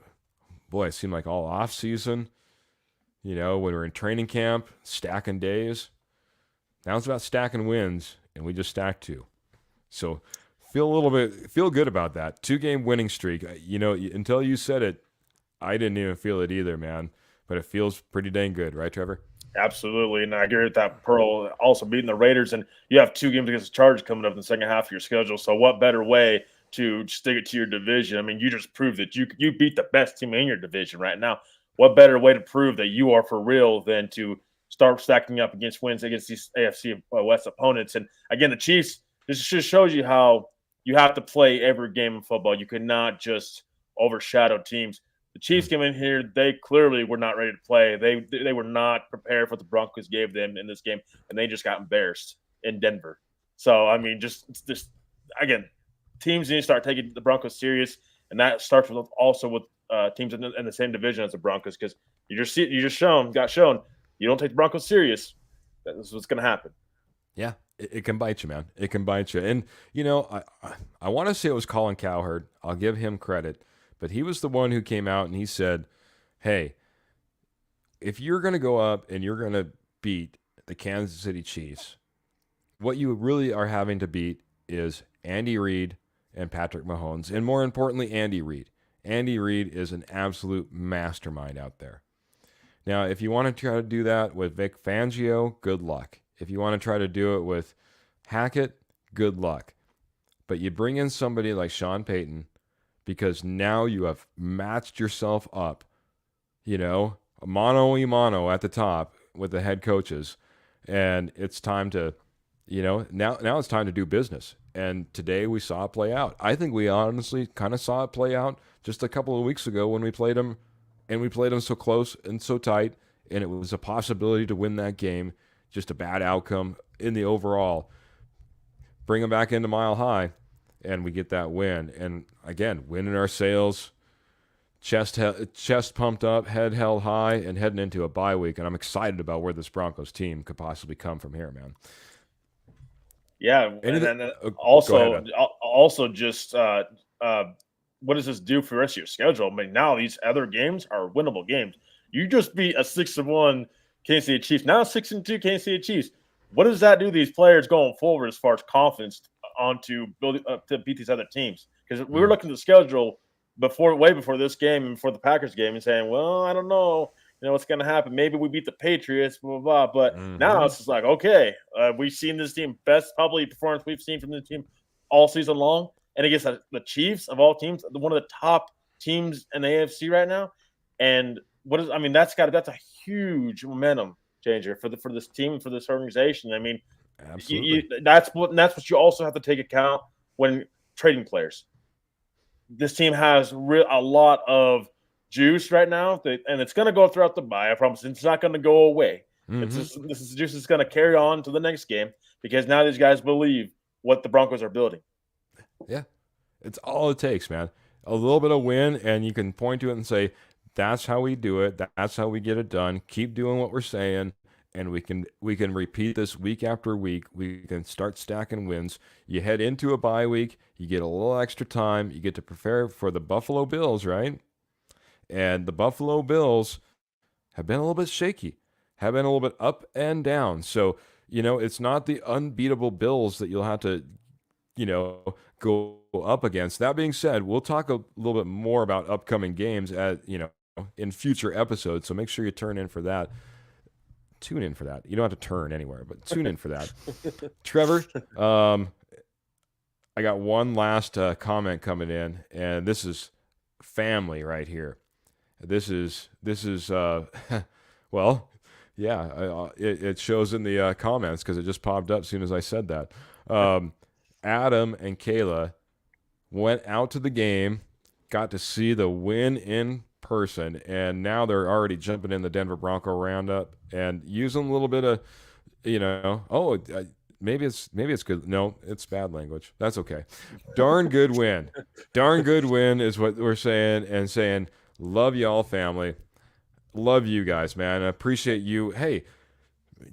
boy, it seemed like all off season, when we're in training camp, stacking days. Now it's about stacking wins, and we just stacked 2. So feel good about that 2-game winning streak. Until you said it, I didn't even feel it either, man. But it feels pretty dang good, right, Trevor?
Absolutely, and I agree with that. Pearl also beating the Raiders, and you have 2 games against the Chargers coming up in the second half of your schedule. So, what better way to stick it to your division? I mean, you just proved that you beat the best team in your division right now. What better way to prove that you are for real than to start stacking up against wins against these AFC West opponents? And again, the Chiefs. This just shows you how you have to play every game of football. You cannot just overshadow teams. The Chiefs came in here; they clearly were not ready to play. They were not prepared for what the Broncos gave them in this game, and they just got embarrassed in Denver. So I mean, just again, teams need to start taking the Broncos serious, and that starts with also with teams in the same division as the Broncos, because you just got shown you don't take the Broncos serious. That's what's going to happen.
Yeah, it can bite you, man. It can bite you. And, you know, I want to say it was Colin Cowherd. I'll give him credit. But he was the one who came out and he said, hey, if you're going to go up and you're going to beat the Kansas City Chiefs, what you really are having to beat is Andy Reid and Patrick Mahomes. And more importantly, Andy Reid. Andy Reid is an absolute mastermind out there. Now, if you want to try to do that with Vic Fangio, good luck. If you want to try to do it with Hackett, good luck. But you bring in somebody like Sean Payton because now you have matched yourself up, you know, mano a mano at the top with the head coaches. And it's time to, you know, now it's time to do business. And today we saw it play out. I think we honestly kind of saw it play out just a couple of weeks ago when we played them, and we played them so close and so tight, and it was a possibility to win that game. Just a bad outcome in the overall. Bring them back into Mile High, and we get that win. And again, winning our sails, chest pumped up, head held high, and heading into a bye week. And I'm excited about where this Broncos team could possibly come from here, man.
Yeah, and then also just what does this do for the rest of your schedule? I mean, now these other games are winnable games. You just beat a 6-1 Kansas City Chiefs, now 6-2 Kansas City Chiefs. What does that do to these players going forward as far as confidence to build to beat these other teams? Because we were looking at the schedule way before this game and before the Packers game and saying, well, I don't know, what's going to happen. Maybe we beat the Patriots, blah, blah, blah. But now it's just like, okay, we've seen this team best probably performance we've seen from the team all season long. And against the Chiefs of all teams, one of the top teams in the AFC right now. And that's a huge momentum changer for this team, for this organization. I mean,
absolutely.
That's what you also have to take account when trading players. This team has a lot of juice right now, and it's going to go throughout the bye. I promise. It's not going to go away. This juice is going to carry on to the next game because now these guys believe what the Broncos are building.
Yeah, it's all it takes, man. A little bit of win, and you can point to it and say, that's how we do it. That's how we get it done. Keep doing what we're saying, and we can repeat this week after week. We can start stacking wins. You head into a bye week. You get a little extra time. You get to prepare for the Buffalo Bills, right? And the Buffalo Bills have been a little bit shaky, have been a little bit up and down. So, it's not the unbeatable Bills that you'll have to, go up against. That being said, we'll talk a little bit more about upcoming games in future episodes. So make sure you tune in for that. You don't have to turn anywhere, but tune in for that. Trevor, I got one last comment coming in, and this is family right here. This is well, yeah, it shows in the comments because it just popped up as soon as I said that. Adam and Kayla went out to the game, got to see the win in person, and now they're already jumping in the Denver Bronco Roundup and using a little bit of, maybe it's good. No, it's bad language. That's okay. Darn good win. Darn good win is what we're saying, and saying, love y'all, family. Love you guys, man. I appreciate you. Hey,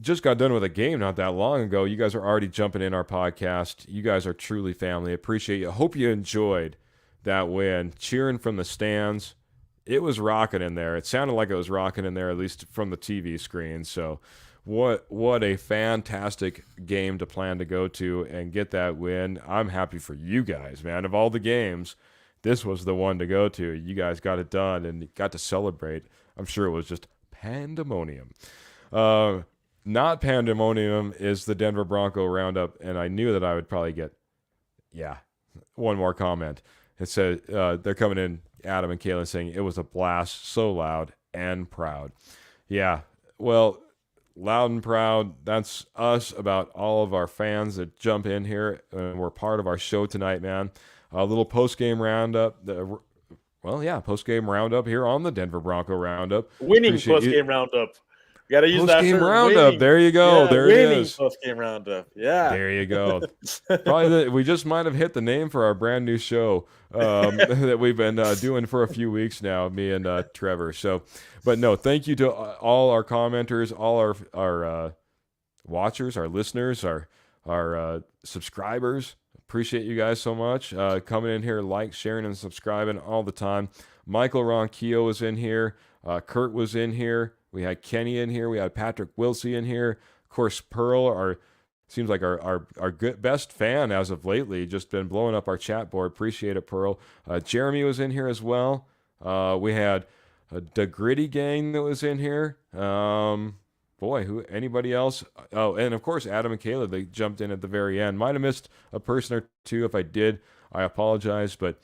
just got done with a game not that long ago. You guys are already jumping in our podcast. You guys are truly family. Appreciate you. Hope you enjoyed that win. Cheering from the stands. It was rocking in there. It sounded like it was rocking in there, at least from the TV screen. So what a fantastic game to plan to go to and get that win. I'm happy for you guys, man. Of all the games this was the one to go to. You guys got it done and got to celebrate. I'm sure it was just pandemonium. Not pandemonium is the Denver Bronco Roundup, and I knew that I would probably get, one more comment. It said they're coming in, Adam and Kayla, saying it was a blast, so loud and proud. Yeah, well, loud and proud. That's us about all of our fans that jump in here and were part of our show tonight, man. A little post-game roundup. Post-game roundup here on the Denver Bronco Roundup.
Winning post-game roundup. You got to use that
post-game
term.
Roundup.
Winning.
There you go.
Yeah,
there it is.
Post-game roundup. Yeah.
There you go. Probably we just might have hit the name for our brand new show that we've been doing for a few weeks now, me and Trevor. So, but no, thank you to all our commenters, all our watchers, our listeners, our subscribers. Appreciate you guys so much coming in here, sharing, and subscribing all the time. Michael Ronquillo was in here. Kurt was in here. We had Kenny in here. We had Patrick Wilsey in here. Of course, Pearl, seems like our good, best fan as of lately. Just been blowing up our chat board. Appreciate it, Pearl. Jeremy was in here as well. We had the Gritty Gang that was in here. Anybody else? Oh, and of course, Adam and Kayla, they jumped in at the very end. Might have missed a person or two. If I did, I apologize. But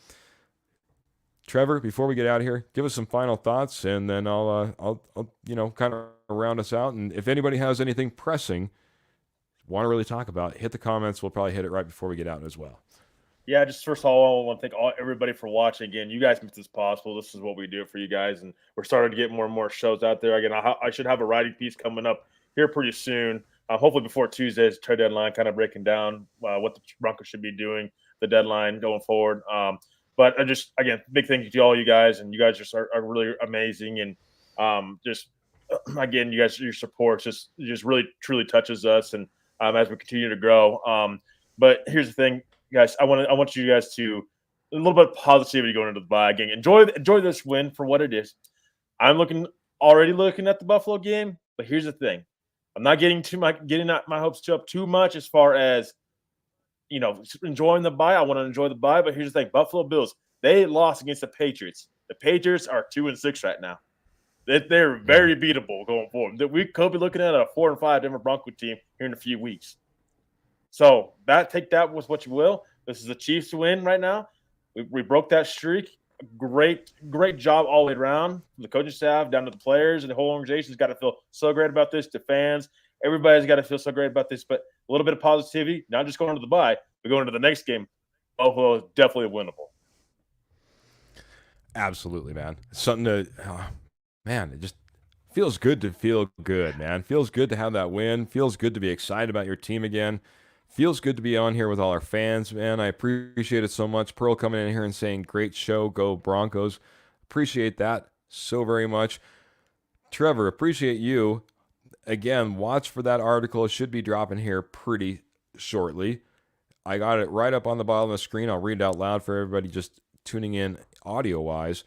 Trevor, before we get out of here, give us some final thoughts, and then I'll kind of round us out. And if anybody has anything pressing, want to really talk about, hit the comments. We'll probably hit it right before we get out as well.
Yeah, just first of all, I want to thank everybody for watching. Again, you guys make this possible. This is what we do for you guys, and we're starting to get more and more shows out there. Again, I should have a writing piece coming up here pretty soon, hopefully before Tuesday's trade deadline, kind of breaking down what the Broncos should be doing, the deadline going forward. But again, big thank you to all you guys, and you guys just are really amazing, and again, you guys, your support just really truly touches us, and as we continue to grow. But here's the thing, guys, I want you guys to a little bit of positivity going into the bye. Again, enjoy this win for what it is. I'm already looking at the Buffalo game, but here's the thing: I'm not getting my hopes up too much as far as enjoying the bye. I want to enjoy the bye, but here's the thing: Buffalo Bills, they lost against the Patriots. The Patriots are 2-6 right now. They're very beatable going forward. We could be looking at a 4-5 Denver Bronco team here in a few weeks. So take that with what you will. This is a Chiefs win right now. We broke that streak. Great job all the way around. From the coaching staff down to the players and the whole organization's got to feel so great about this. The fans, everybody's got to feel so great about this. But a little bit of positivity, not just going to the bye, but going to the next game. Buffalo is definitely winnable.
Absolutely, man. Something to, it just feels good to feel good, man. Feels good to have that win. Feels good to be excited about your team again. Feels good to be on here with all our fans, man. I appreciate it so much. Pearl coming in here and saying, great show, go Broncos. Appreciate that so very much. Trevor, appreciate you. Again, watch for that article. It should be dropping here pretty shortly. I got it right up on the bottom of the screen. I'll read it out loud for everybody just tuning in audio-wise.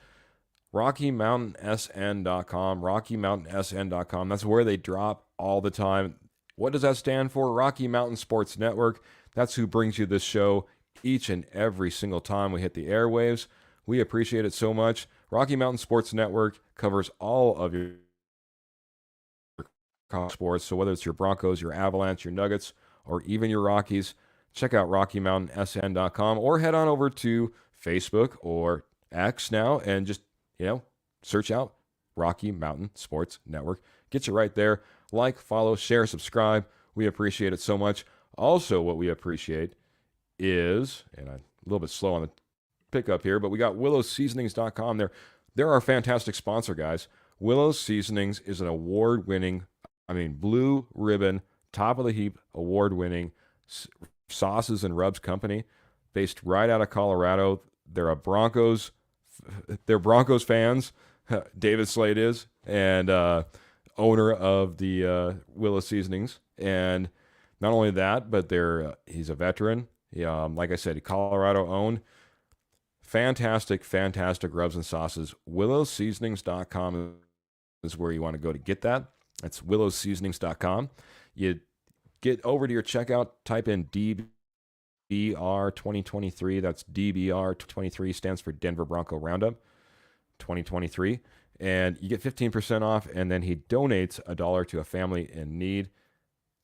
RockyMountainSN.com, RockyMountainSN.com. That's where they drop all the time. What does that stand for? Rocky Mountain Sports Network. That's who brings you this show each and every single time we hit the airwaves. We appreciate it so much. Rocky Mountain Sports Network covers all of your sports. So whether it's your Broncos, your Avalanche, your Nuggets, or even your Rockies, check out RockyMountainSN.com or head on over to Facebook or X now and just, search out Rocky Mountain Sports Network. Get you right there. Like, follow, share, subscribe. We appreciate it so much. Also, what we appreciate is, and I'm a little bit slow on the pickup here, but we got WillowSeasonings.com. They're our fantastic sponsor, guys. Willow's Seasonings is an award-winning, blue ribbon, top of the heap, award-winning sauces and rubs company based right out of Colorado. They're Broncos fans. David Slade is, and owner of the Willow Seasonings. And not only that, but he's a veteran. Like I said, Colorado owned. Fantastic rubs and sauces. WillowSeasonings.com is where you want to go to get that. That's WillowSeasonings.com. You get over to your checkout, type in DB DBR 2023. That's DBR 2023 stands for Denver Bronco Roundup 2023. And you get 15% off, and then he donates $1 to a family in need.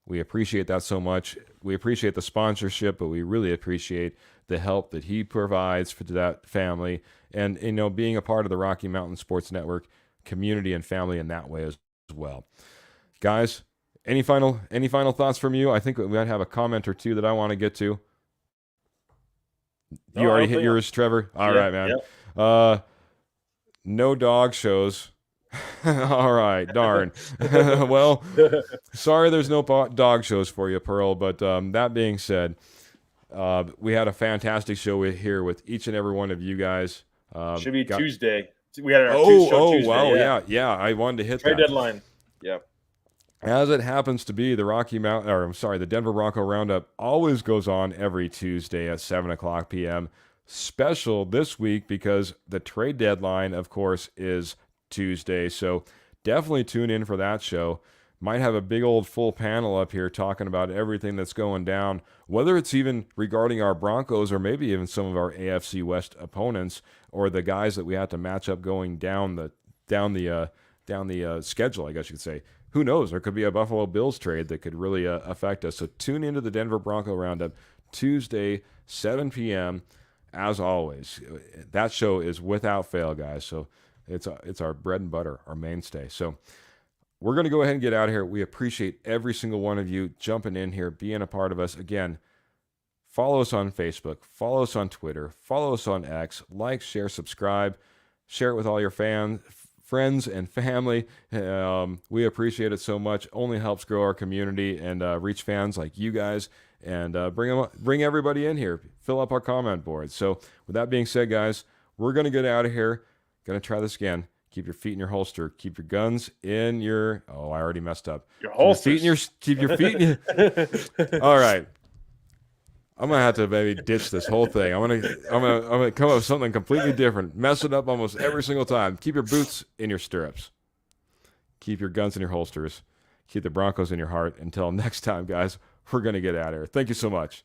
We appreciate that so much. We appreciate the sponsorship, but we really appreciate the help that he provides for that family, and being a part of the Rocky Mountain Sports Network community and family in that way as well. Guys, any final thoughts from you? I think we might have a comment or two that I want to get to. You already hit yours, Trevor? All right, man. Yeah. No dog shows. All right, darn. Well, sorry there's no dog shows for you, Pearl, but that being said, we had a fantastic show here with each and every one of you guys.
Should be Tuesday. We had our Tuesday.
Wow, yeah. I wanted to hit
trade
that.
Deadline. Yep.
As it happens to be, the Denver Bronco Roundup always goes on every Tuesday at 7:00 p.m. Special this week because the trade deadline, of course, is Tuesday. So definitely tune in for that show. Might have a big old full panel up here talking about everything that's going down, whether it's even regarding our Broncos or maybe even some of our AFC West opponents or the guys that we have to match up going down the schedule, I guess you could say. Who knows? There could be a Buffalo Bills trade that could really affect us. So tune into the Denver Bronco Roundup Tuesday, 7 p.m. As always, that show is without fail, guys. So it's our bread and butter, our mainstay. So we're going to go ahead and get out of here. We appreciate every single one of you jumping in here, being a part of us. Again, follow us on Facebook, follow us on Twitter, follow us on X, like, share, subscribe, share it with all your friends and family. We appreciate it so much. Only helps grow our community and reach fans like you guys, and bring everybody in here. Fill up our comment board. So with that being said, guys, we're going to get out of here. Going to try this again. Keep your feet in your holster. Keep your guns in your... Oh, I already messed up.
Your holsters.
Keep your feet in your... All right. I'm going to have to maybe ditch this whole thing. I'm gonna come up with something completely different. Mess it up almost every single time. Keep your boots in your stirrups. Keep your guns in your holsters. Keep the Broncos in your heart. Until next time, guys, we're going to get out of here. Thank you so much.